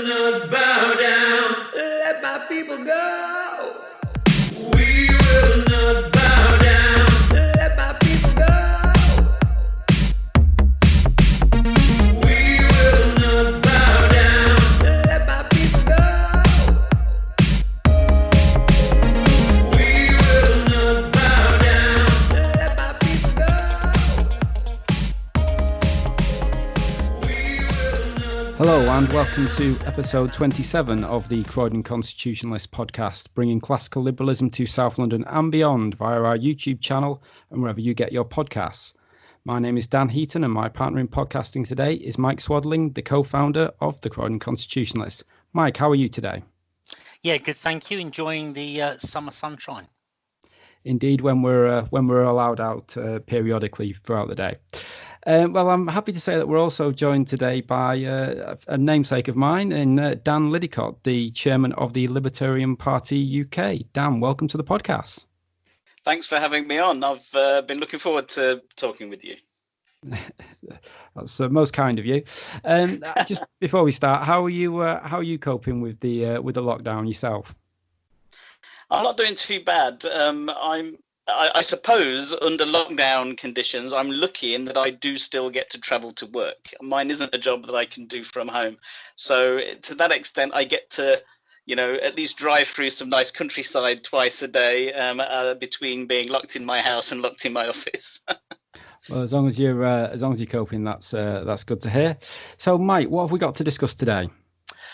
will not bow down. Let my people go. We will not bow down. Let my people go. We will not bow down. Let my people go. We will not bow down. Let my people go. We will not. Hello and welcome to episode 27 of the Croydon Constitutionalist podcast, bringing classical liberalism to South London and beyond via our YouTube channel and wherever you get your podcasts. My name is Dan Heaton and my partner in podcasting today is Mike Swadling, the co-founder of the Croydon Constitutionalist. Mike, how are you today? Yeah, good, thank you. Enjoying the summer sunshine. Indeed, when we're allowed out periodically throughout the day. Well, I'm happy to say that we're also joined today by a namesake of mine, in Dan Liddicott, the chairman of the Libertarian Party UK. Dan, welcome to the podcast. Thanks for having me on. I've been looking forward to talking with you. That's most kind of you. Just before we start, how are you coping with the lockdown yourself? I'm not doing too bad. I suppose under lockdown conditions, I'm lucky in that I do still get to travel to work. Mine isn't a job that I can do from home. So to that extent, I get to, at least drive through some nice countryside twice a day between being locked in my house and locked in my office. Well, as long as you're coping, that's good to hear. So, Mike, what have we got to discuss today?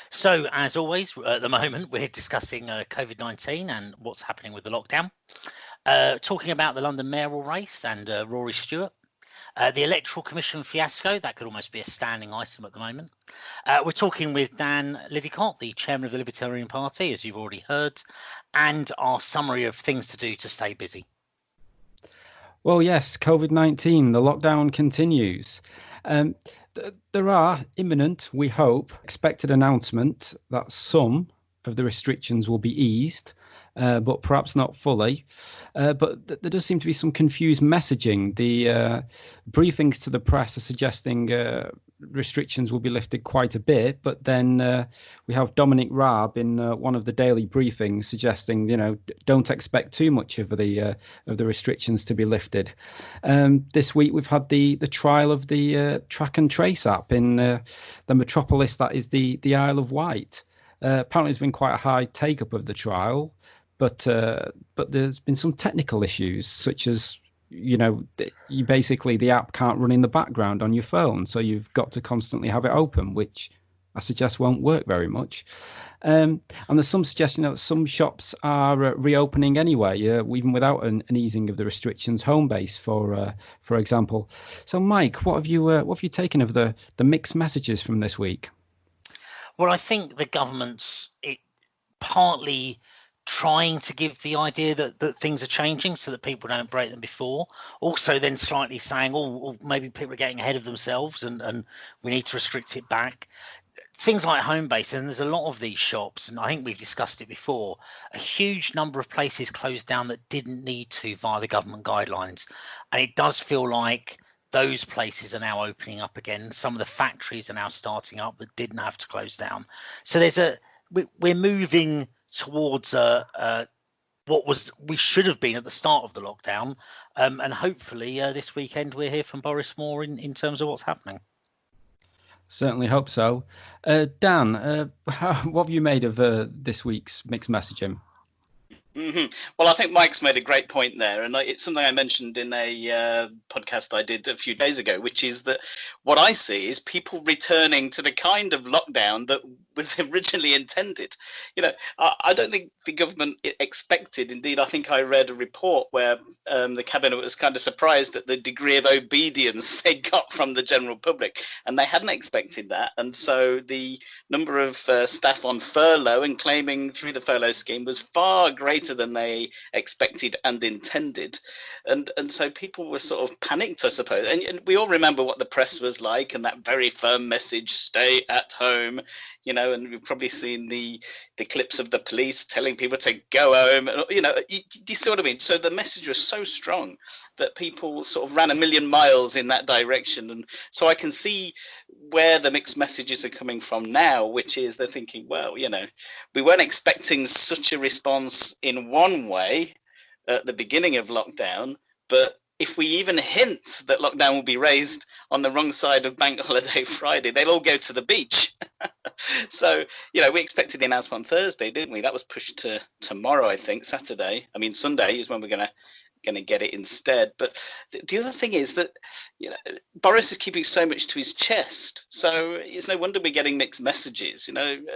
So, as always, at the moment, we're discussing COVID-19 and what's happening with the lockdown. Talking about the London Mayoral race and Rory Stewart. The Electoral Commission fiasco, that could almost be a standing item at the moment. We're talking with Dan Liddicott, the chairman of the Libertarian Party, as you've already heard, and our summary of things to do to stay busy. Well, yes, COVID-19, the lockdown continues. There are imminent, we hope, expected announcement that some of the restrictions will be eased, but perhaps not fully. But there does seem to be some confused messaging. The briefings to the press are suggesting restrictions will be lifted quite a bit, but then we have Dominic Raab in one of the daily briefings suggesting, don't expect too much of the restrictions to be lifted. This week we've had the trial of the track and trace app in the metropolis that is the Isle of Wight. Apparently there's been quite a high take-up of the trial, but there's been some technical issues, such as, you basically, the app can't run in the background on your phone, so you've got to constantly have it open, which I suggest won't work very much. And there's some suggestion that some shops are reopening anyway, even without an easing of the restrictions. Homebase, for example. So, Mike, what have you taken of the mixed messages from this week? Well, I think the government's partly trying to give the idea that things are changing so that people don't break them before. Also then slightly saying, maybe people are getting ahead of themselves and we need to restrict it back. Things like Homebase, and there's a lot of these shops, and I think we've discussed it before, a huge number of places closed down that didn't need to via the government guidelines. And it does feel like those places are now opening up again. Some of the factories are now starting up that didn't have to close down. So we're moving towards what we should have been at the start of the lockdown, and hopefully this weekend we'll hear from Boris more in terms of what's happening. Certainly hope so. Dan, what have you made of this week's mixed messaging? Mm-hmm. Well, I think Mike's made a great point there, and it's something I mentioned in a podcast I did a few days ago, which is that what I see is people returning to the kind of lockdown that was originally intended. I don't think the government expected. Indeed, I think I read a report where the cabinet was kind of surprised at the degree of obedience they got from the general public, and they hadn't expected that. And so the number of staff on furlough and claiming through the furlough scheme was far greater than they expected and intended, and so people were sort of panicked, I suppose. And we all remember what the press was like, and that very firm message, stay at home. and we've probably seen the clips of the police telling people to go home. Do you see what I mean? So the message was so strong that people sort of ran a million miles in that direction. And so I can see where the mixed messages are coming from now, which is they're thinking, well, we weren't expecting such a response in one way at the beginning of lockdown, but if we even hint that lockdown will be raised on the wrong side of Bank Holiday Friday, they'll all go to the beach. So, we expected the announcement on Thursday, didn't we? That was pushed to tomorrow, I think, Saturday. I mean, Sunday is when we're going to get it instead. But the other thing is that, Boris is keeping so much to his chest. So it's no wonder we're getting mixed messages.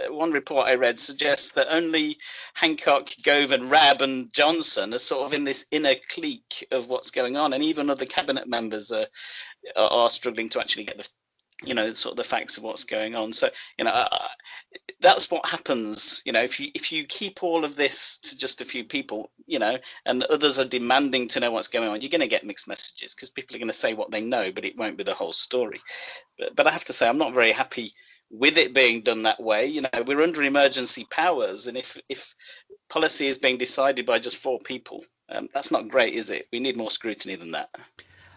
One report I read suggests that only Hancock, Gove and Rabb and Johnson are sort of in this inner clique of what's going on. And even other cabinet members are struggling to actually get sort of the facts of what's going on. So, that's what happens, if you keep all of this to just a few people, and others are demanding to know what's going on, you're going to get mixed messages because people are going to say what they know, but it won't be the whole story. But I have to say, I'm not very happy with it being done that way. We're under emergency powers, and if policy is being decided by just 4 people, that's not great, is it? We need more scrutiny than that.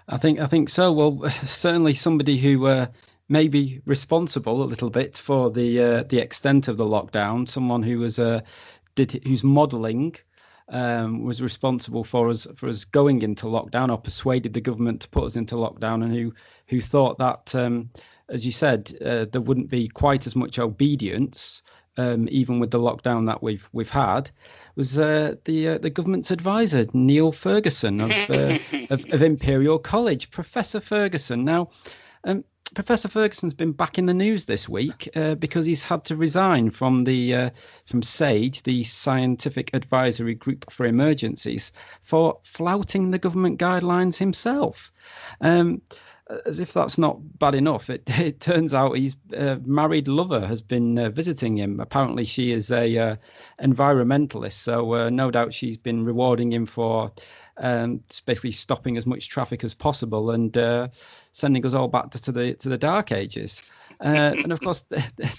I think so. Well, certainly somebody who may be responsible a little bit for the extent of the lockdown. Someone who was whose modelling was responsible for us going into lockdown, or persuaded the government to put us into lockdown, and who thought that, as you said, there wouldn't be quite as much obedience. Even with the lockdown that we've had, was the government's advisor Neil Ferguson of Imperial College, Professor Ferguson. Now, Professor Ferguson's been back in the news this week because he's had to resign from SAGE, the Scientific Advisory Group for Emergencies, for flouting the government guidelines himself. As if that's not bad enough, it turns out his married lover has been visiting him. Apparently she is a environmentalist, so no doubt she's been rewarding him for basically stopping as much traffic as possible and sending us all back to the dark ages. And of course,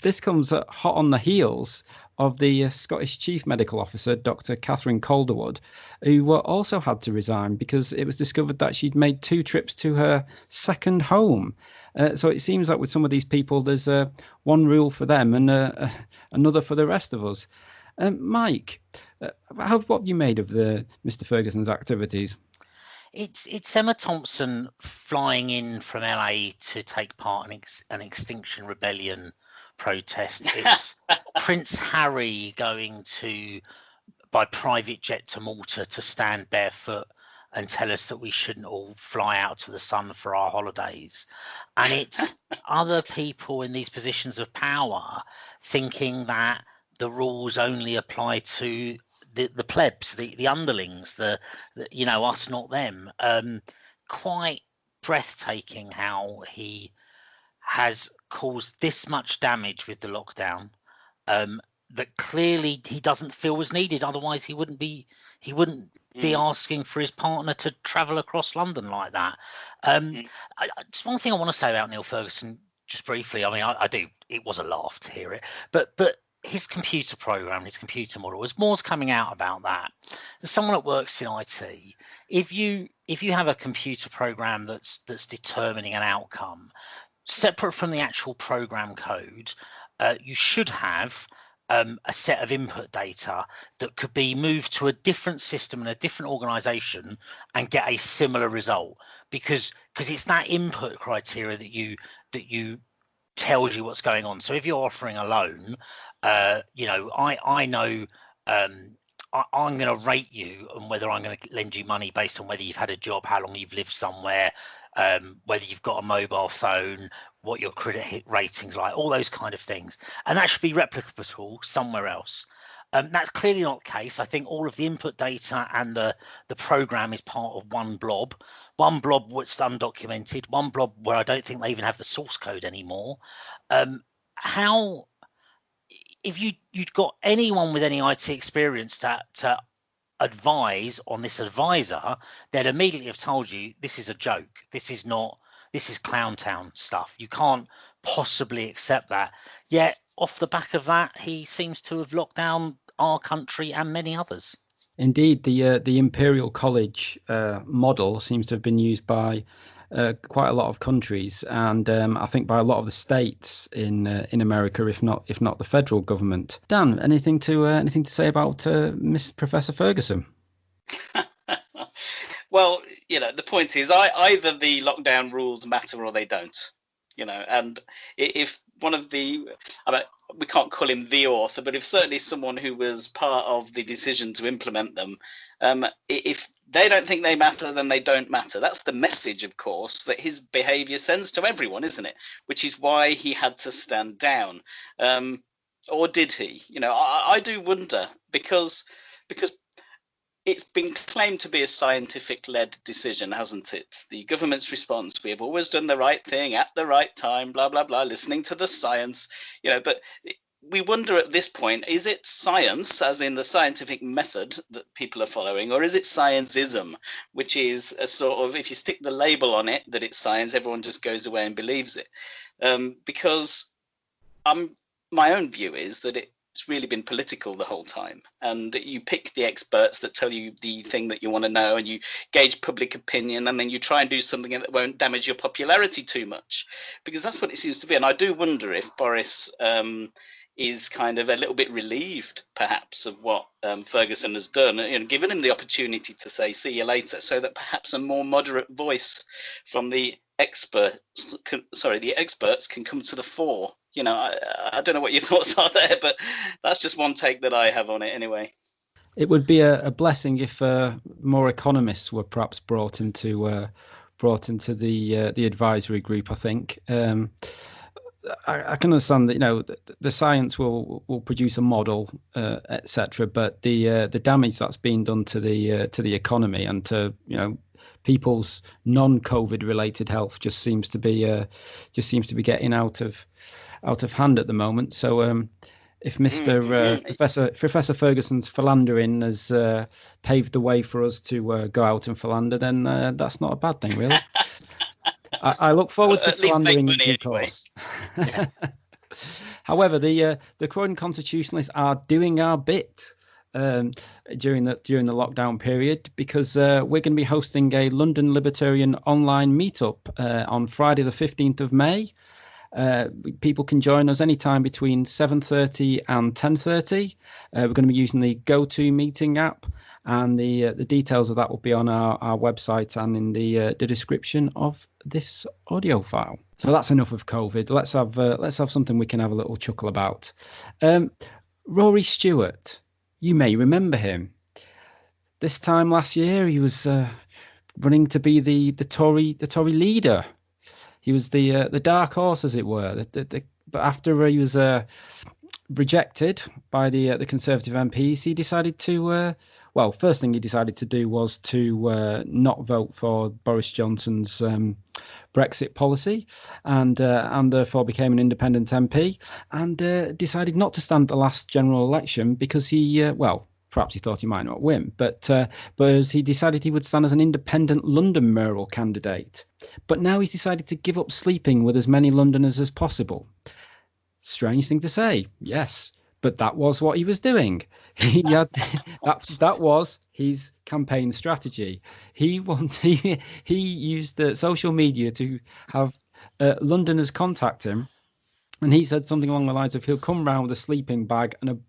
this comes hot on the heels of the Scottish Chief Medical Officer, Dr. Catherine Calderwood, who also had to resign because it was discovered that she'd made 2 trips to her second home. So it seems like with some of these people, there's one rule for them and another for the rest of us. Mike, what have you made of Mr. Ferguson's activities? It's Emma Thompson flying in from LA to take part in an Extinction Rebellion protest. It's Prince Harry going by private jet to Malta to stand barefoot and tell us that we shouldn't all fly out to the sun for our holidays. And it's other people in these positions of power thinking that the rules only apply to the plebs, the underlings, the us, not them. Quite breathtaking how he has caused this much damage with the lockdown that clearly he doesn't feel was needed. Otherwise, he wouldn't be asking for his partner to travel across London like that. Just one thing I want to say about Neil Ferguson, just briefly. I mean, I do. It was a laugh to hear it, but his computer program, his computer model, as more's coming out about that. As someone that works in IT, if you have a computer program that's determining an outcome, separate from the actual program code, you should have a set of input data that could be moved to a different system in a different organization and get a similar result, because it's that input criteria that you tells you what's going on. So if you're offering a loan, I know I'm going to rate you on whether I'm going to lend you money based on whether you've had a job, how long you've lived somewhere, whether you've got a mobile phone, what your credit rating's like, all those kind of things. And that should be replicable somewhere else. That's clearly not the case. I think all of the input data and the program is part of one blob that's undocumented, one blob where I don't think they even have the source code anymore. How, if you'd got anyone with any IT experience to advise on this advisor, they'd immediately have told you this is a joke. This is Clowntown stuff. You can't possibly accept that. Yet off the back of that, he seems to have locked down our country and many others. Indeed, the Imperial College model seems to have been used by quite a lot of countries, and I think by a lot of the states in America, if not the federal government. Dan, anything to say about Miss Professor Ferguson? Well, the point is, either the lockdown rules matter or they don't. And if one of the, we can't call him the author, but if certainly someone who was part of the decision to implement them, if they don't think they matter, then they don't matter. That's the message, of course, that his behaviour sends to everyone, isn't it? Which is why he had to stand down. Or did he? I do wonder, because it's been claimed to be a scientific-led decision, hasn't it? The government's response: we have always done the right thing at the right time, blah, blah, blah, listening to the science, but we wonder at this point, is it science, as in the scientific method that people are following, or is it scienceism, which is a sort of, if you stick the label on it that it's science, everyone just goes away and believes it? Because my own view is that it's really been political the whole time, and you pick the experts that tell you the thing that you want to know, and you gauge public opinion, and then you try and do something that won't damage your popularity too much, because that's what it seems to be. And I do wonder if Boris is kind of a little bit relieved, perhaps, of what Ferguson has done, given him the opportunity to say "see you later," so that perhaps a more moderate voice from the experts can come to the fore. I don't know what your thoughts are there, but that's just one take that I have on it anyway. It would be a blessing if more economists were perhaps brought into the advisory group. I think I can understand that the science will produce a model, etc. But the damage that's been done to the economy and to people's non-COVID related health just seems to be getting out of hand at the moment. So if Professor Ferguson's philandering has paved the way for us to go out and philander, then that's not a bad thing, really. I look forward to philandering in due course. Yeah. However, the Croydon constitutionalists are doing our bit during the lockdown period, because we're going to be hosting a London Libertarian online meetup on Friday the 15th of May. People can join us anytime between 7:30 and 10:30. We're going to be using the GoToMeeting app, and the details of that will be on our website and in the description of this audio file. So that's enough of COVID. Let's have something we can have a little chuckle about. Rory Stewart, you may remember him. This time last year, he was running to be the Tory leader. He was the dark horse, as it were. But after he was rejected by the Conservative MPs, he decided to. First thing he decided to do was to not vote for Boris Johnson's Brexit policy, and therefore became an independent MP, and decided not to stand at the last general election because he, perhaps he thought he might not win, but as he decided he would stand as an independent London mayoral candidate. But now he's decided to give up sleeping with as many Londoners as possible. Strange thing to say, yes, but that was what he was doing. He had that was his campaign strategy. He used social media to have Londoners contact him. And he said something along the lines of he'll come round with a sleeping bag and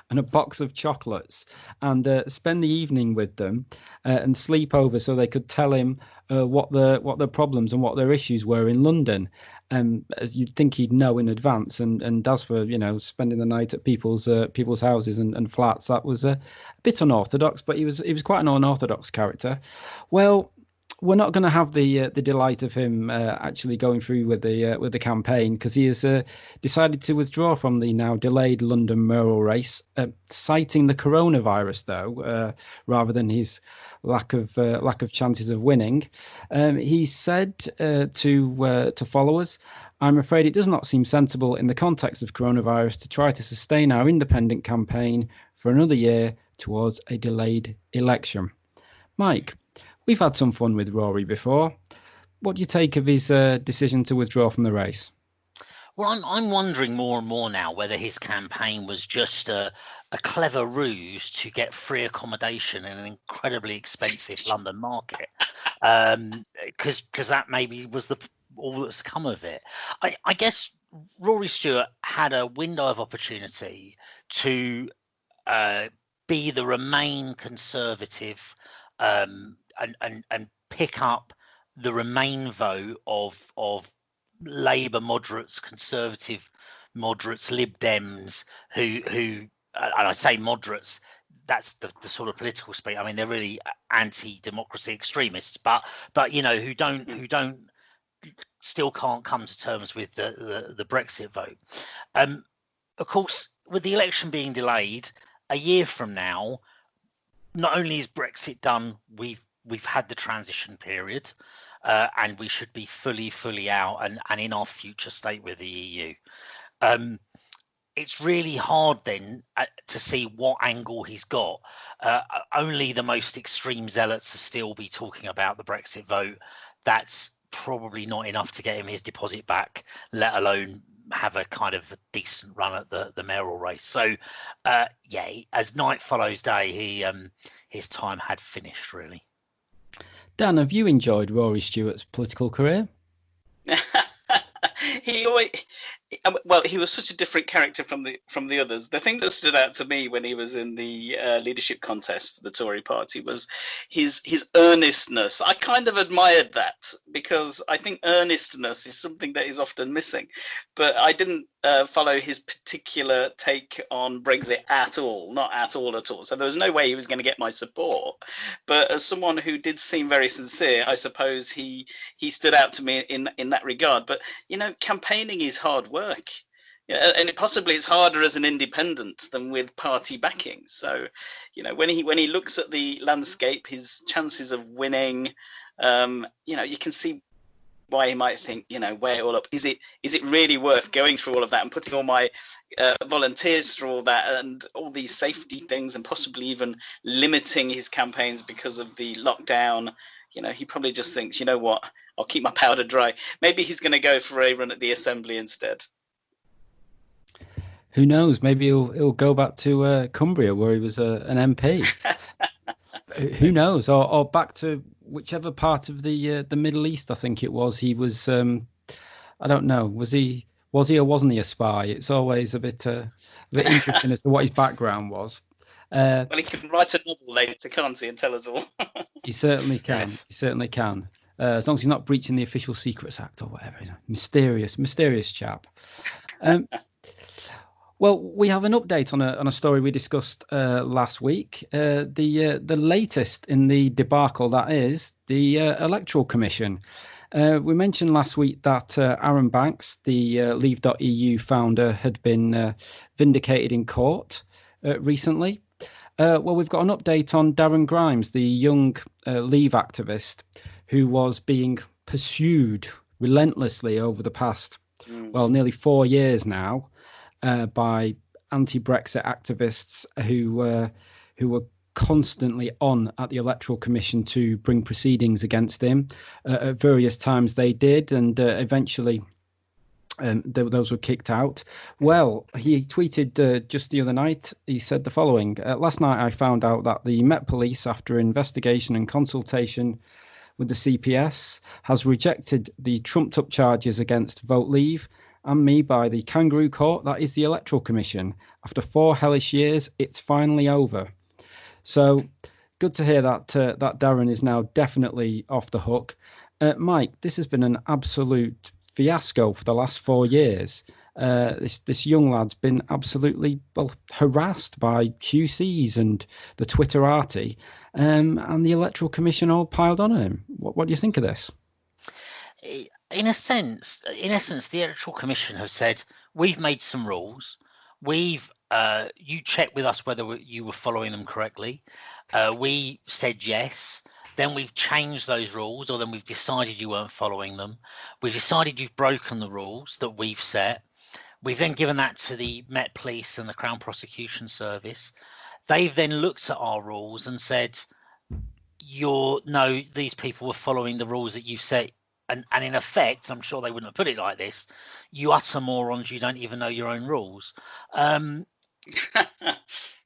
a box of chocolates and spend the evening with them and sleep over, so they could tell him what their problems and what their issues were in London. As you'd think he'd know in advance. And as for spending the night at people's houses and flats, that was a bit unorthodox. But he was quite an unorthodox character. Well, we're not going to have the delight of him actually going through with the campaign, because he has decided to withdraw from the now delayed London mayoral race, citing the coronavirus, though, rather than his lack of chances of winning. He said to followers, "I'm afraid it does not seem sensible in the context of coronavirus to try to sustain our independent campaign for another year towards a delayed election." Mike, we've had some fun with Rory before. What do you take of his decision to withdraw from the race? Well, I'm wondering more and more now whether his campaign was just a clever ruse to get free accommodation in an incredibly expensive London market, because that maybe was all that's come of it. I guess Rory Stewart had a window of opportunity to be the Remain Conservative, and pick up the Remain vote of Labour moderates, Conservative moderates, Lib Dems, who and I say moderates, that's the sort of political speak. I mean, they're really anti-democracy extremists, but who don't still can't come to terms with the Brexit vote. Of course, with the election being delayed a year from now, not only is Brexit done, we've had the transition period, and we should be fully out and in our future state with the EU. It's really hard then to see what angle he's got. Only the most extreme zealots will still be talking about the Brexit vote. That's probably not enough to get him his deposit back, let alone have a kind of a decent run at the mayoral race. So as night follows day, his time had finished, really. Dan, have you enjoyed Rory Stewart's political career? He was such a different character from the others. The thing that stood out to me when he was in the leadership contest for the Tory party was his earnestness. I kind of admired that, because I think earnestness is something that is often missing. But I didn't follow his particular take on Brexit at all, not at all. So there was no way he was going to get my support. But as someone who did seem very sincere, I suppose he stood out to me in that regard. But campaigning is hard work, and possibly it's harder as an independent than with party backing. So, when he looks at the landscape, his chances of winning, you can see why he might think, weigh it all up. Is it really worth going through all of that and putting all my volunteers through all that and all these safety things, and possibly even limiting his campaigns because of the lockdown? He probably just thinks, what, I'll keep my powder dry. Maybe he's going to go for a run at the Assembly instead. Who knows? Maybe he'll go back to Cumbria, where he was an MP. Who knows? Or back to whichever part of the Middle East, I think it was. He was, I don't know, was he or wasn't he a spy? It's always a bit interesting as to what his background was. Well, he can write a novel later, can't he, and tell us all? He certainly can. Yes. He certainly can. As long as he's not breaching the Official Secrets Act or whatever. Mysterious chap. Well, we have an update on a story we discussed last week. The latest in the debacle, that is the Electoral Commission. We mentioned last week that Aaron Banks, the Leave.eu founder, had been vindicated in court recently. Well, we've got an update on Darren Grimes, the young Leave activist who was being pursued relentlessly over the past, nearly 4 years now, by anti-Brexit activists who were constantly on at the Electoral Commission to bring proceedings against him. At various times they did, and eventually those were kicked out. Well, he tweeted just the other night, he said the following: last night I found out that the Met Police, after investigation and consultation with the CPS, has rejected the trumped up charges against Vote Leave and me by the kangaroo court, that is the Electoral Commission. After 4 hellish years, it's finally over. So good to hear that that Darren is now definitely off the hook. Mike, this has been an absolute fiasco for the last 4 years. This young lad's been absolutely harassed by QCs and the Twitterati, and the Electoral Commission all piled on him. What do you think of this? In essence, the Electoral Commission have said, we've made some rules. You checked with us whether you were following them correctly. We said yes. Then we've changed those rules, or then we've decided you weren't following them. We've decided you've broken the rules that we've set. We've then given that to the Met Police and the Crown Prosecution Service. They've then looked at our rules and said, these people were following the rules that you've set and in effect, I'm sure they wouldn't have put it like this, you utter morons, you don't even know your own rules.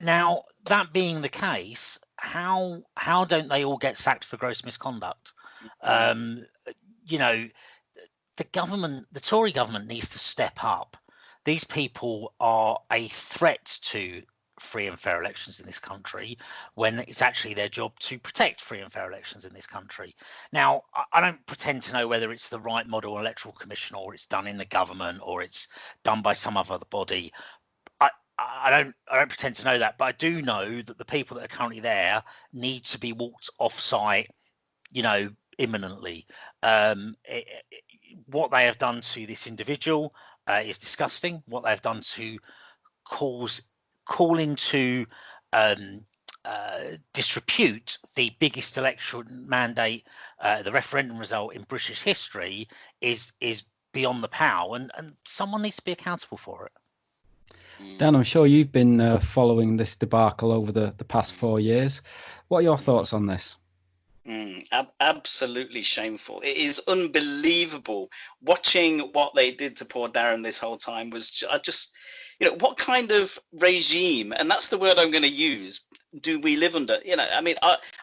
Now, that being the case, how don't they all get sacked for gross misconduct? You know, the Tory government needs to step up. These people are a threat to free and fair elections in this country, when it's actually their job to protect free and fair elections in this country. Now, I don't pretend to know whether it's the right model Electoral Commission, or it's done in the government, or it's done by some other body. I don't pretend to know that, but I do know that the people that are currently there need to be walked off site, imminently. What they have done to this individual is disgusting. What they've done to call into disrepute the biggest election mandate, the referendum result in British history, is beyond the pale, and someone needs to be accountable for it. Dan, I'm sure you've been following this debacle over the past 4 years. What are your thoughts on this? Absolutely shameful. It is unbelievable. Watching what they did to poor Darren this whole time was just, what kind of regime, and that's the word I'm going to use, do we live under? I mean,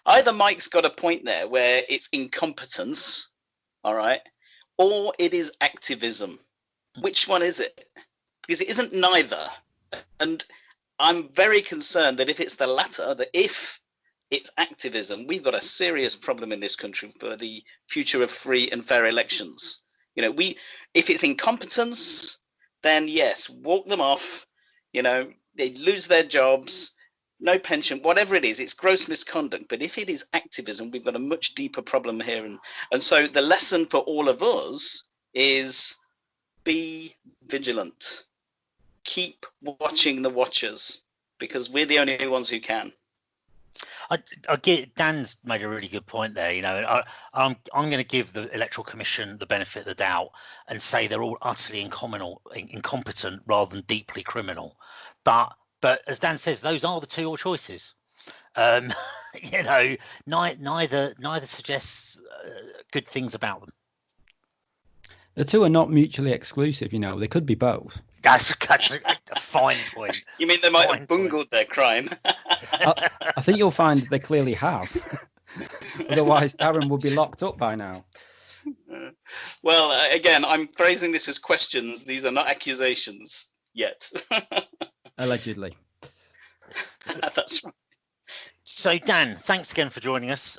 either Mike's got a point there where it's incompetence, all right, or it is activism. Which one is it? Because it isn't neither. And I'm very concerned that if it's the latter, that if it's activism, we've got a serious problem in this country for the future of free and fair elections. If it's incompetence, then yes, walk them off. They lose their jobs, no pension, whatever it is, it's gross misconduct. But if it is activism, we've got a much deeper problem here. And so the lesson for all of us is be vigilant. Keep watching the watchers, because we're the only ones who can. I get Dan's made a really good point there. I'm going to give the Electoral Commission the benefit of the doubt and say they're all utterly incompetent rather than deeply criminal. But as Dan says, those are the two choices. Neither suggests good things about them. The two are not mutually exclusive. They could be both. That's a fine point. You mean they might have bungled their crime? I think you'll find they clearly have. Otherwise, Darren would be locked up by now. Well, again, I'm phrasing this as questions. These are not accusations yet. Allegedly. That's right. So, Dan, thanks again for joining us.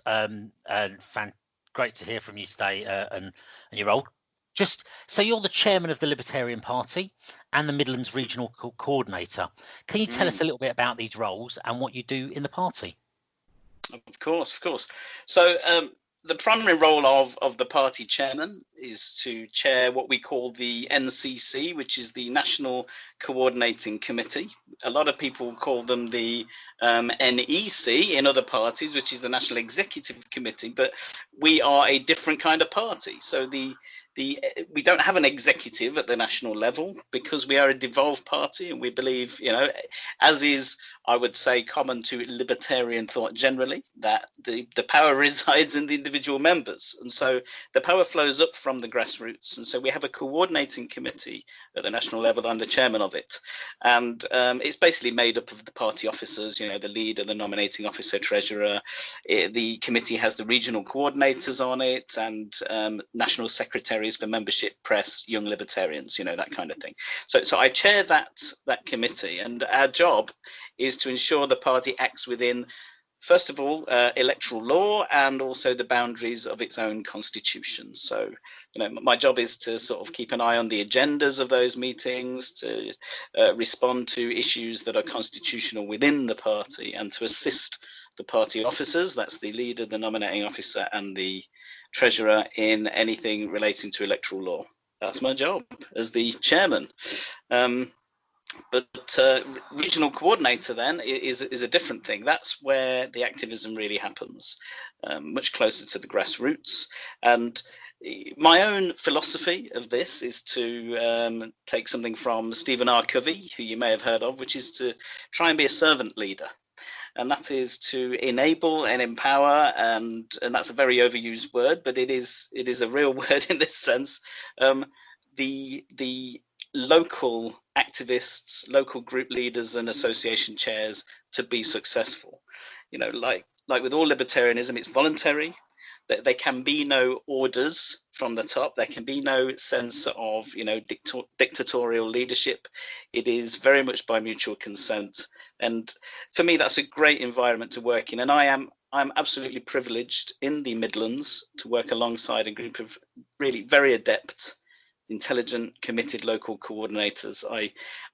Great to hear from you today, and your role. Just so you're the chairman of the Libertarian Party and the Midlands Regional Coordinator. Can you tell us a little bit about these roles and what you do in the party? Of course. So the primary role of the party chairman is to chair what we call the NCC, which is the National Coordinating Committee. A lot of people call them the NEC in other parties, which is the National Executive Committee, but we are a different kind of party. So we don't have an executive at the national level because we are a devolved party, and we believe, as is, I would say, common to libertarian thought generally, that the power resides in the individual members. And so the power flows up from the grassroots. And so we have a coordinating committee at the national level. I'm the chairman of it. And it's basically made up of the party officers, the leader, the nominating officer, treasurer. The committee has the regional coordinators on it, and national secretaries for membership, press, young libertarians, that kind of thing. So I chair that committee, and our job is to ensure the party acts within, first of all, electoral law, and also the boundaries of its own constitution. So, my job is to sort of keep an eye on the agendas of those meetings, to respond to issues that are constitutional within the party, and to assist the party officers, that's the leader, the nominating officer, and the treasurer, in anything relating to electoral law. That's my job as the chairman. But regional coordinator then is a different thing. That's where the activism really happens, much closer to the grassroots. And my own philosophy of this is to take something from Stephen R. Covey, who you may have heard of, which is to try and be a servant leader. and that is to enable and empower, and that's a very overused word, but it is a real word in this sense. The local activists, local group leaders, and association chairs to be successful. Like with all libertarianism, it's voluntary. There can be no orders from the top. There can be no sense of dictatorial leadership. It is very much by mutual consent, and for me that's a great environment to work in. And I'm absolutely privileged in the Midlands to work alongside a group of really very adept, intelligent, committed local coordinators.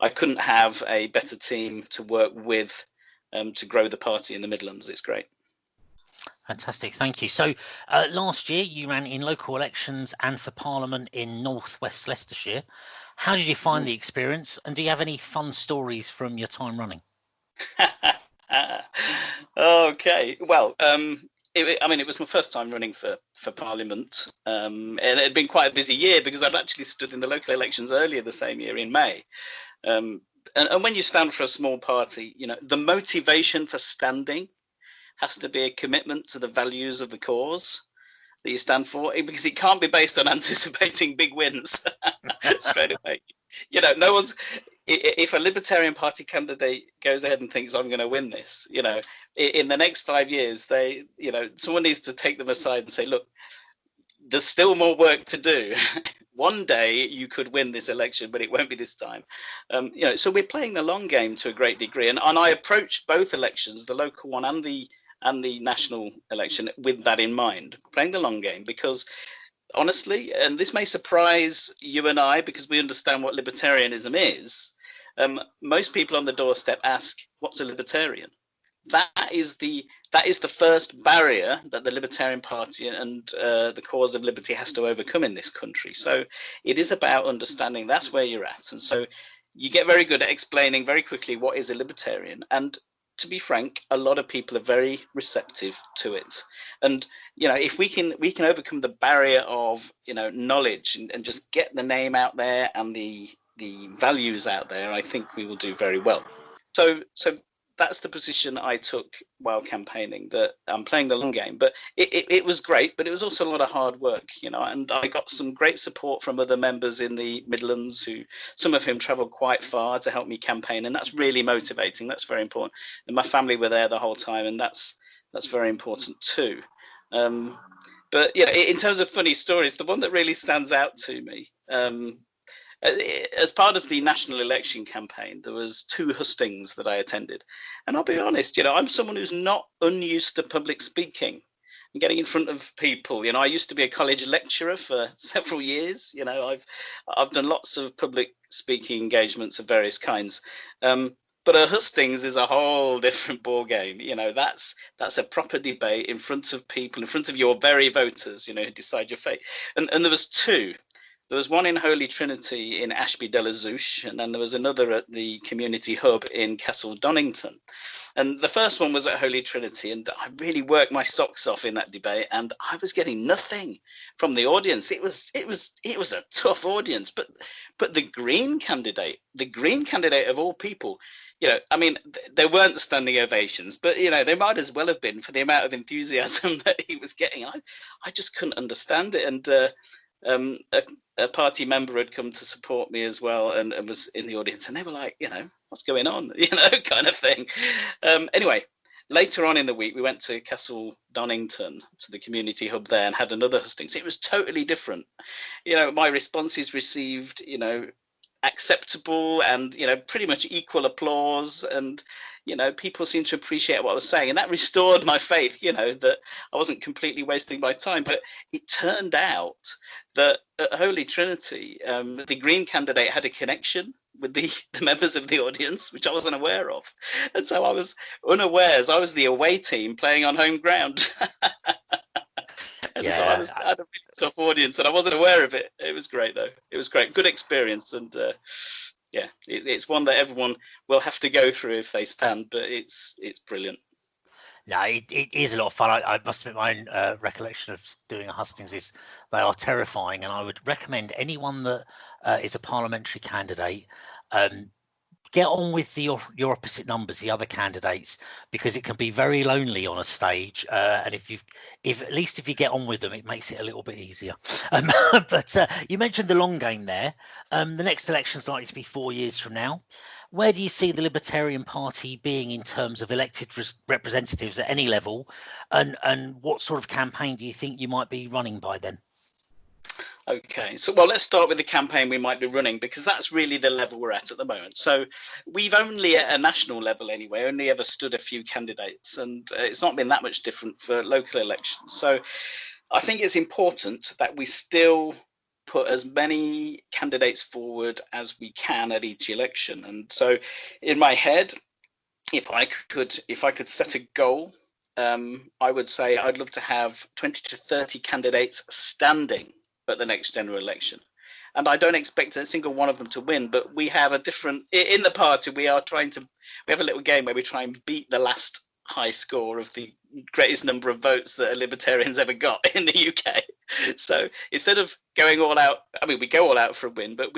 I couldn't have a better team to work with to grow the party in the Midlands. It's great. Fantastic, thank you. So last year you ran in local elections and for Parliament in North West Leicestershire. How did you find the experience, and do you have any fun stories from your time running? Okay, well, it was my first time running for Parliament, and it had been quite a busy year because I'd actually stood in the local elections earlier the same year in May. And when you stand for a small party, the motivation for standing has to be a commitment to the values of the cause that you stand for, because it can't be based on anticipating big wins straight away. No one's, if a Libertarian Party candidate goes ahead and thinks I'm going to win this, in the next 5 years, someone needs to take them aside and say, look, there's still more work to do. One day you could win this election, but it won't be this time. So we're playing the long game to a great degree. And I approached both elections, the local one and the national election, with that in mind, playing the long game, because honestly, and this may surprise you and I because we understand what libertarianism is, most people on the doorstep ask, what's a libertarian? That is the first barrier that the Libertarian Party and the cause of liberty has to overcome in this country. So it is about understanding that's where you're at. And so you get very good at explaining very quickly what is a libertarian. And to be frank, a lot of people are very receptive to it. And if we can overcome the barrier of knowledge and just get the name out there and the values out there, I think we will do very well. So that's the position I took while campaigning, that I'm playing the long game. But it was great, but it was also a lot of hard work, and I got some great support from other members in the Midlands, some of whom travelled quite far to help me campaign, and that's really motivating. That's very important. And my family were there the whole time, and that's very important too. But in terms of funny stories, the one that really stands out to me, as part of the national election campaign, there was 2 hustings that I attended. And I'll be honest, I'm someone who's not unused to public speaking and getting in front of people. I used to be a college lecturer for several years. I've done lots of public speaking engagements of various kinds. But a hustings is a whole different ball game. That's a proper debate in front of people, in front of your very voters, who decide your fate. And there was 2. There was one in Holy Trinity in Ashby de la Zouch, and then there was another at the community hub in Castle Donington. And the first one was at Holy Trinity, and I really worked my socks off in that debate, and I was getting nothing from the audience. It was a tough audience, but the Green candidate of all people, there weren't standing ovations, but they might as well have been for the amount of enthusiasm that he was getting. I just couldn't understand it. And a party member had come to support me as well, and was in the audience, and they were like, what's going on, kind of thing. Anyway, later on in the week, we went to Castle Donington, to the community hub there, and had another hustings. It was totally different. My responses received, acceptable and, pretty much equal applause, and people seemed to appreciate what I was saying, and that restored my faith, that I wasn't completely wasting my time. But it turned out that at Holy Trinity, the Green candidate had a connection with the members of the audience, which I wasn't aware of. And so I was unawares, I was the away team playing on home ground. And so I had a really tough audience, and I wasn't aware of it. It was great, though. It was great. Good experience. And it's one that everyone will have to go through if they stand, but it's brilliant. No, it is a lot of fun. I must admit, my own recollection of doing a hustings is they are terrifying, and I would recommend anyone that is a parliamentary candidate get on with your opposite numbers, the other candidates, because it can be very lonely on a stage. And if at least if you get on with them, it makes it a little bit easier. But you mentioned the long game there. The next election is likely to be 4 years from now. Where do you see the Libertarian Party being in terms of elected representatives at any level, and what sort of campaign do you think you might be running by then? Okay, so well, let's start with the campaign we might be running, because that's really the level we're at the moment. So we've only, at a national level anyway, only ever stood a few candidates, and it's not been that much different for local elections. So I think it's important that we still put as many candidates forward as we can at each election. And so in my head, if I could set a goal, I would say I'd love to have 20 to 30 candidates standing at the next general election. And I don't expect a single one of them to win, but we have in the party, we have a little game where we try and beat the last high score of the greatest number of votes that a Libertarian's ever got in the UK. So instead of going all out, I mean, we go all out for a win, but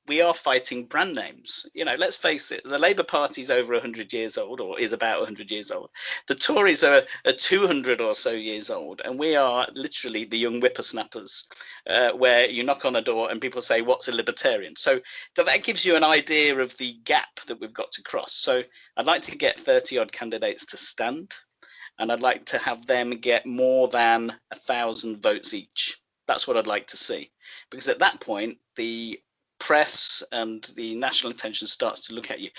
we are fighting brand names. Let's face it, the Labour Party is over 100 years old, or is about 100 years old. The Tories are 200 or so years old, and we are literally the young whippersnappers, where you knock on a door and people say, "What's a Libertarian?" So that gives you an idea of the gap that we've got to cross. So I'd like to get 30 odd candidates to stand, and I'd like to have them get more than 1,000 votes each. That's what I'd like to see, because at that point, the press and the national attention starts to look at you.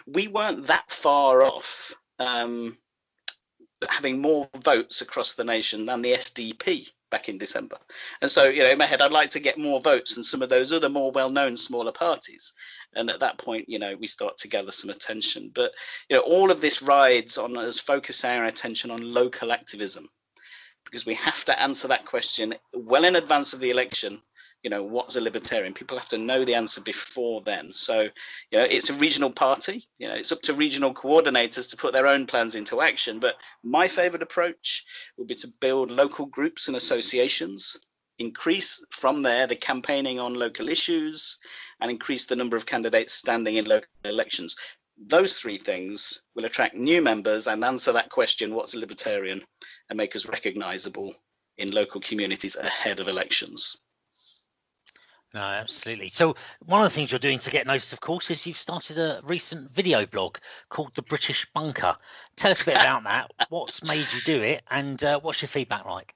We weren't that far off having more votes across the nation than the SDP back in December. And so, in my head, I'd like to get more votes than some of those other more well-known smaller parties. And at that point, we start to gather some attention. But, all of this rides on us focusing our attention on local activism, because we have to answer that question well in advance of the election. What's a Libertarian? People have to know the answer before then. So, it's a regional party. It's up to regional coordinators to put their own plans into action. But my favourite approach would be to build local groups and associations, increase from there the campaigning on local issues, and increase the number of candidates standing in local elections. Those three things will attract new members and answer that question, what's a Libertarian, and make us recognisable in local communities ahead of elections. No, absolutely. So one of the things you're doing to get noticed, of course, is you've started a recent video blog called The British Bunker. Tell us a bit about that. What's made you do it, and what's your feedback like?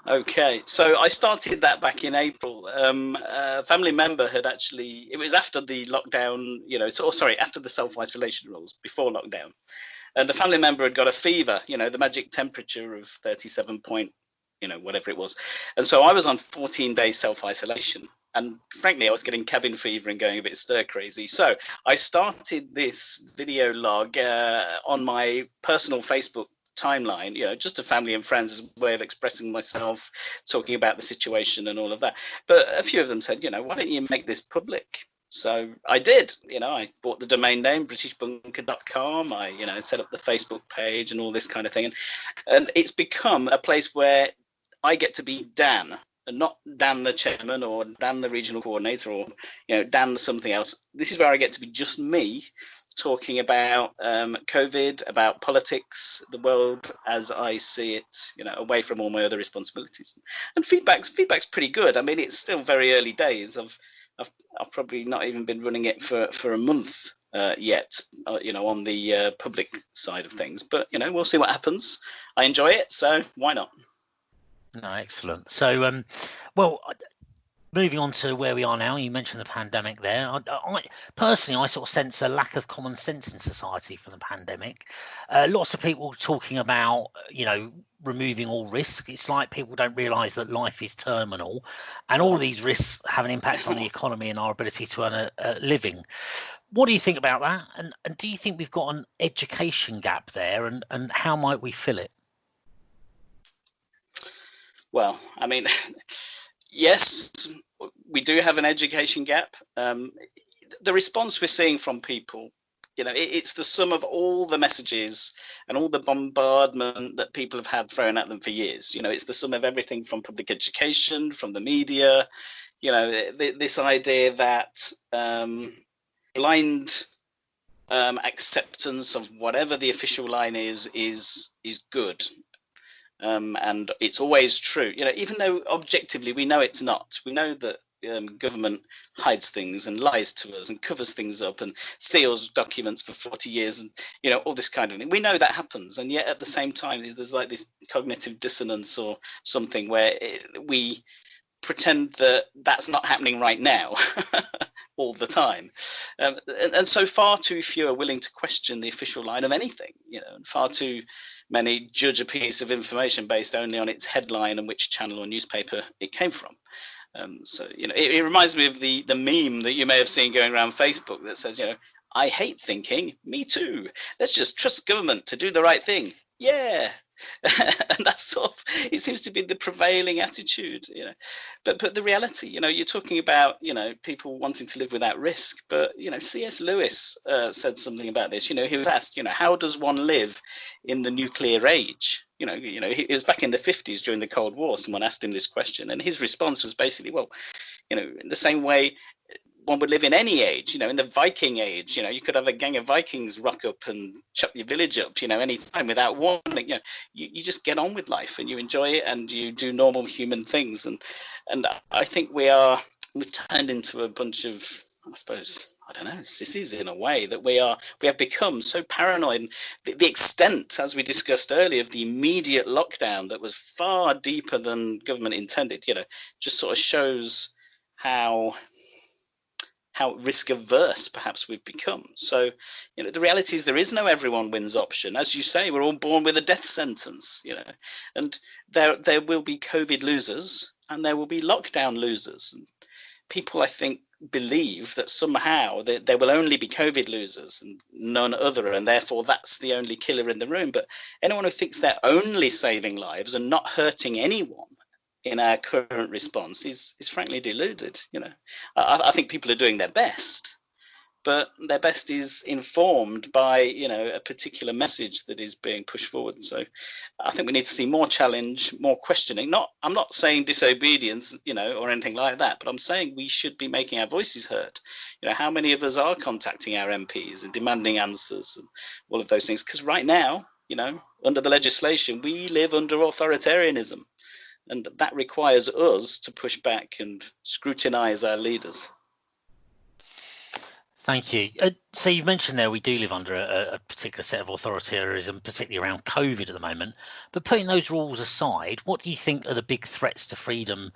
Okay, so I started that back in April. A family member had actually, it was after the lockdown, after the self-isolation rules, before lockdown. And the family member had got a fever, the magic temperature of 37 point, whatever it was. And so I was on 14-day self-isolation. And frankly, I was getting cabin fever and going a bit stir crazy. So I started this video log on my personal Facebook timeline, just to family and friends, as a way of expressing myself, talking about the situation and all of that. But a few of them said, why don't you make this public? So I did. I bought the domain name britishbunker.com. I set up the Facebook page and all this kind of thing. And it's become a place where I get to be Dan, and not Dan the chairman or Dan the regional coordinator or Dan the something else. This is where I get to be just me, talking about COVID, about politics, the world as I see it, away from all my other responsibilities. And feedback's pretty good. I mean, it's still very early days. I've probably not even been running it for a month yet, on the public side of things. But we'll see what happens. I enjoy it, so why not? No, excellent. So, moving on to where we are now, you mentioned the pandemic there. I personally sort of sense a lack of common sense in society from the pandemic. Lots of people talking about, removing all risk. It's like people don't realise that life is terminal, and all these risks have an impact on the economy and our ability to earn a living. What do you think about that? And do you think we've got an education gap there, and how might we fill it? Well, I mean, yes, we do have an education gap. The response we're seeing from people, it's the sum of all the messages and all the bombardment that people have had thrown at them for years. It's the sum of everything from public education, from the media, this idea that blind acceptance of whatever the official line is good. And it's always true, even though objectively we know it's not. We know that government hides things and lies to us and covers things up and seals documents for 40 years and all this kind of thing. We know that happens, and yet at the same time there's like this cognitive dissonance or something where we pretend that that's not happening right now all the time, and so far too few are willing to question the official line of anything, and far too many judge a piece of information based only on its headline and which channel or newspaper it came from. So it reminds me of the meme that you may have seen going around Facebook that says, I hate thinking, me too, let's just trust government to do the right thing. Yeah. And that's sort of, it seems to be the prevailing attitude, but the reality, you're talking about people wanting to live without risk, but C.S. Lewis said something about this. He was asked, how does one live in the nuclear age? It was back in the 50s during the Cold War. Someone asked him this question, and his response was basically, well, in the same way one would live in any age, in the Viking age, you could have a gang of Vikings rock up and chop your village up, any time without warning. You just get on with life and you enjoy it and you do normal human things. And I think we've turned into a bunch of, I suppose, I don't know, sissies in a way, that we have become so paranoid. The extent, as we discussed earlier, of the immediate lockdown that was far deeper than government intended, just sort of shows how risk averse perhaps we've become. So, the reality is there is no everyone wins option. As you say, we're all born with a death sentence, and there will be COVID losers and there will be lockdown losers. And people, I think, believe that somehow there will only be COVID losers and none other, and therefore that's the only killer in the room. But anyone who thinks they're only saving lives and not hurting anyone in our current response is frankly deluded. I think people are doing their best, but their best is informed by a particular message that is being pushed forward. So I think we need to see more challenge, more questioning. I'm not saying disobedience, or anything like that, but I'm saying we should be making our voices heard. How many of us are contacting our MPs and demanding answers and all of those things? Because right now, under the legislation, we live under authoritarianism. And that requires us to push back and scrutinise our leaders. Thank you. So you mentioned there we do live under a particular set of authoritarianism, particularly around COVID at the moment. But putting those rules aside, what do you think are the big threats to freedom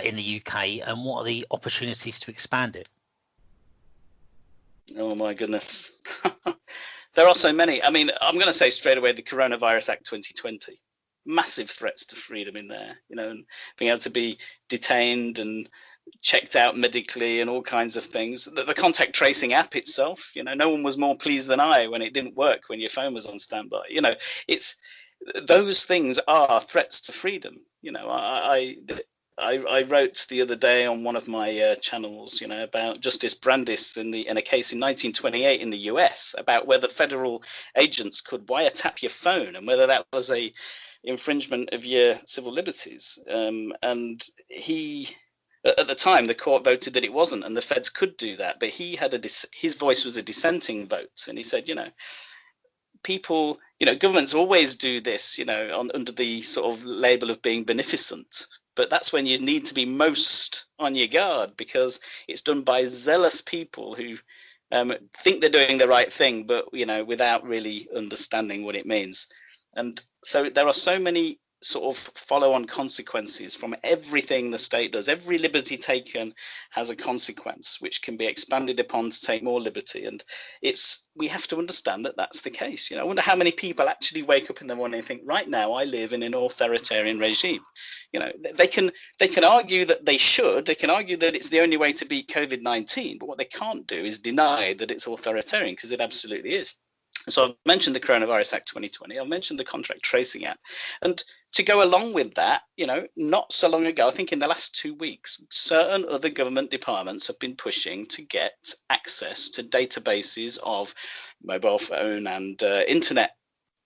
in the UK, and what are the opportunities to expand it? Oh, my goodness. There are so many. I mean, I'm going to say straight away the Coronavirus Act 2020. Massive threats to freedom in there, and being able to be detained and checked out medically and all kinds of things. The contact tracing app itself, no one was more pleased than I when it didn't work when your phone was on standby. It's those things are threats to freedom. I wrote the other day on one of my channels, about Justice Brandis in a case in 1928 in the US about whether federal agents could wiretap your phone and whether that was a infringement of your civil liberties. And he, at the time, the court voted that it wasn't, and the feds could do that. But he had his voice was a dissenting vote, and he said, people, governments always do this, under the sort of label of being beneficent. But that's when you need to be most on your guard, because it's done by zealous people who think they're doing the right thing, but without really understanding what it means. And so there are so many sort of follow-on consequences from everything the state does. Every liberty taken has a consequence which can be expanded upon to take more liberty, and we have to understand that that's the case. I wonder how many people actually wake up in the morning and think, right now I live in an authoritarian regime. They can argue that they can argue that it's the only way to beat COVID-19, but what they can't do is deny that it's authoritarian, because it absolutely is. So I've mentioned the Coronavirus Act 2020. I've mentioned the Contact Tracing Act. And to go along with that, not so long ago, I think in the last 2 weeks, certain other government departments have been pushing to get access to databases of mobile phone and internet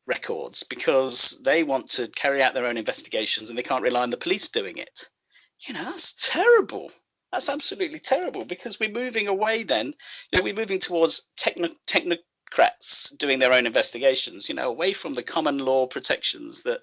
records, because they want to carry out their own investigations and they can't rely on the police doing it. That's terrible. That's absolutely terrible, because we're moving away then, we're moving towards technocrats doing their own investigations, away from the common law protections that,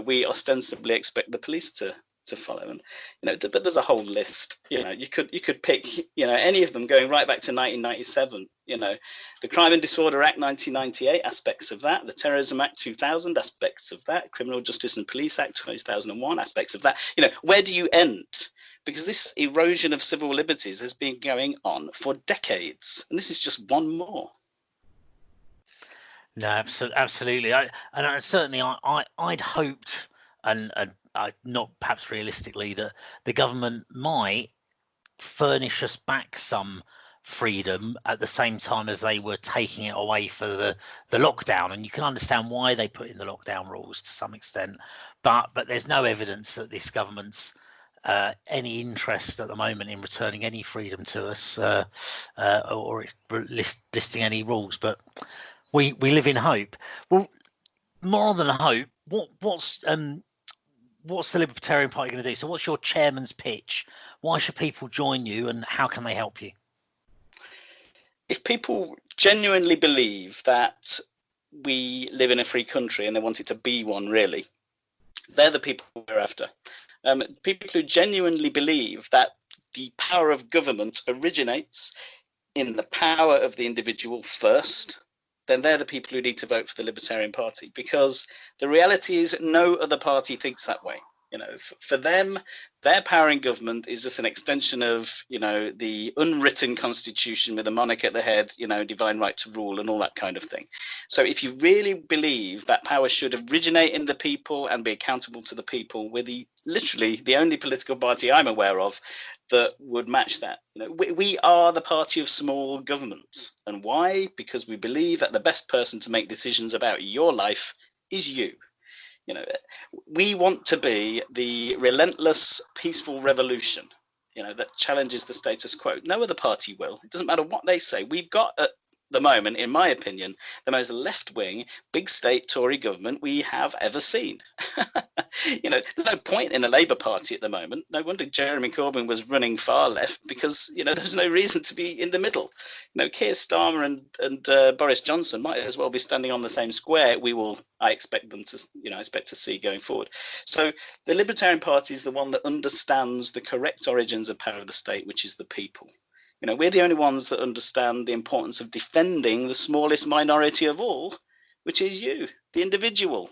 we ostensibly expect the police to follow. And, but there's a whole list, you could pick, any of them going right back to 1997, the Crime and Disorder Act 1998, aspects of that, the Terrorism Act 2000, aspects of that, Criminal Justice and Police Act 2001, aspects of that. Where do you end? Because this erosion of civil liberties has been going on for decades, and this is just one more. No, absolutely. I'd hoped, and not perhaps realistically, that the government might furnish us back some freedom at the same time as they were taking it away for the lockdown. And you can understand why they put in the lockdown rules to some extent, but there's no evidence that this government's any interest at the moment in returning any freedom to us, or listing any rules. But we live in hope. Well, more than hope, what's the Libertarian Party going to do? So what's your chairman's pitch? Why should people join you, and how can they help you? If people genuinely believe that we live in a free country and they want it to be one, really, they're the people we're after. People who genuinely believe that the power of government originates in the power of the individual first, then they're the people who need to vote for the Libertarian Party, because the reality is no other party thinks that way. For them, their power in government is just an extension of, the unwritten constitution with a monarch at the head, divine right to rule and all that kind of thing. So if you really believe that power should originate in the people and be accountable to the people, we're literally the only political party I'm aware of that would match that. We are the party of small government. And why? Because we believe that the best person to make decisions about your life is you. We want to be the relentless, peaceful revolution, that challenges the status quo. No other party will. It doesn't matter what they say. We've got at the moment, in my opinion, the most left-wing, big state Tory government we have ever seen. There's no point in a Labour Party at the moment. No wonder Jeremy Corbyn was running far left, because, there's no reason to be in the middle. Keir Starmer and Boris Johnson might as well be standing on the same square. I expect them to, expect to see going forward. So the Libertarian Party is the one that understands the correct origins of power of the state, which is the people. We're the only ones that understand the importance of defending the smallest minority of all, which is you, the individual,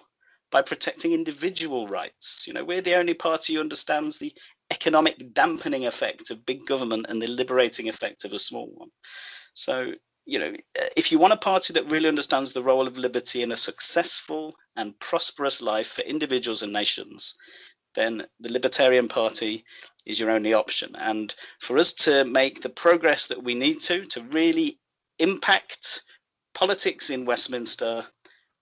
by protecting individual rights. We're the only party who understands the economic dampening effect of big government and the liberating effect of a small one. So, if you want a party that really understands the role of liberty in a successful and prosperous life for individuals and nations, then the Libertarian Party is your only option. And for us to make the progress that we need to really impact politics in Westminster,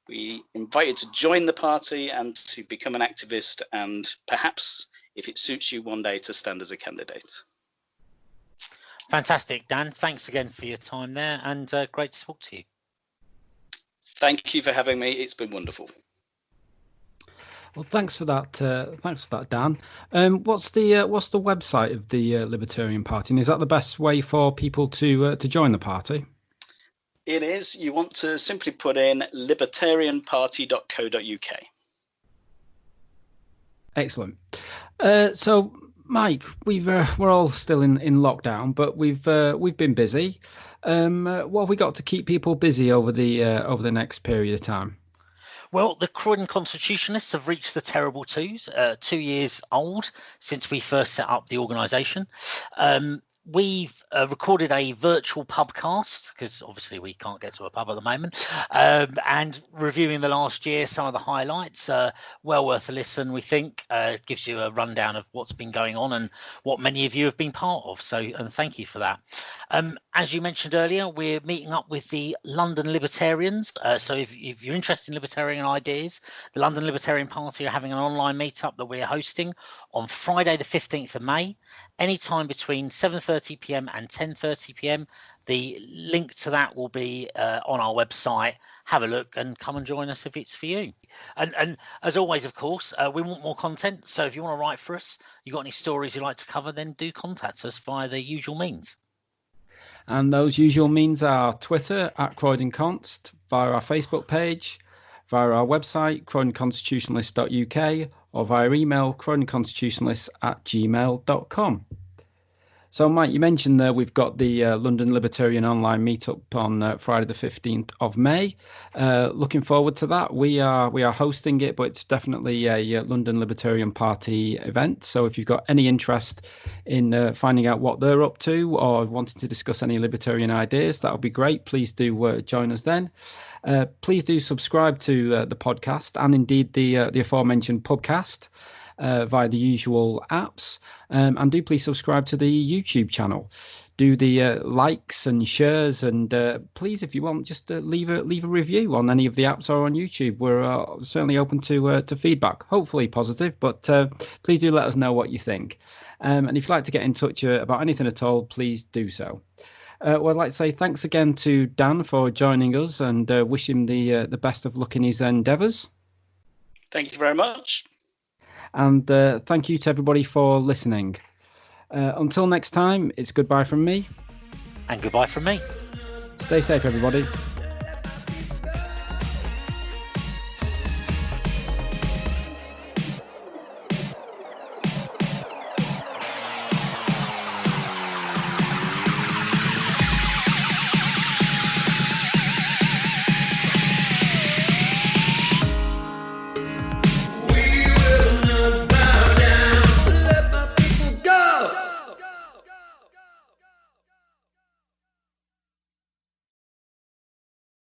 we invite you to join the party and to become an activist, and perhaps, if it suits you, one day to stand as a candidate. Fantastic, Dan. Thanks again for your time there, and great to talk to you. Thank you for having me. It's been wonderful. Well, thanks for that. Dan. What's the website of the Libertarian Party, and is that the best way for people to join the party? It is. You want to simply put in libertarianparty.co.uk. Excellent. So, Mike, we're all still in lockdown, but we've been busy. What have we got to keep people busy over the next period of time? Well, the Croydon Constitutionalists have reached the terrible 2 years old since we first set up the organisation. We've recorded a virtual pubcast, because obviously we can't get to a pub at the moment, and reviewing the last year, some of the highlights. Well worth a listen, we think. It gives you a rundown of what's been going on and what many of you have been part of. So, and thank you for that. As you mentioned earlier, we're meeting up with the London Libertarians. So if you're interested in libertarian ideas, the London Libertarian Party are having an online meetup that we're hosting on Friday the 15th of May, anytime between 7:30 p.m. and 10:30 p.m. The link to that will be on our website. Have a look and come and join us if it's for you. And as always, of course, we want more content. So if you want to write for us, you got any stories you'd like to cover, then do contact us via the usual means. And those usual means are Twitter @CroydonConst, via our Facebook page, via our website, croydonconstitutionalist.uk, or via email, croydonconstitutionalists@gmail.com. So, Mike, you mentioned that we've got the London Libertarian Online Meetup on Friday the 15th of May. Looking forward to that. We are hosting it, but it's definitely a London Libertarian Party event. So if you've got any interest in finding out what they're up to or wanting to discuss any libertarian ideas, that would be great. Please do join us then. Please do subscribe to the podcast and indeed the aforementioned pubcast via the usual apps, and do please subscribe to the YouTube channel. Do the likes and shares, and please, if you want, just leave a review on any of the apps or on YouTube. We're certainly open to feedback, hopefully positive, but please do let us know what you think. And if you'd like to get in touch about anything at all, please do so. Well, I'd like to say thanks again to Dan for joining us, and wish him the best of luck in his endeavours. Thank you very much. And thank you to everybody for listening. Until next time, it's goodbye from me. And goodbye from me. Stay safe, everybody.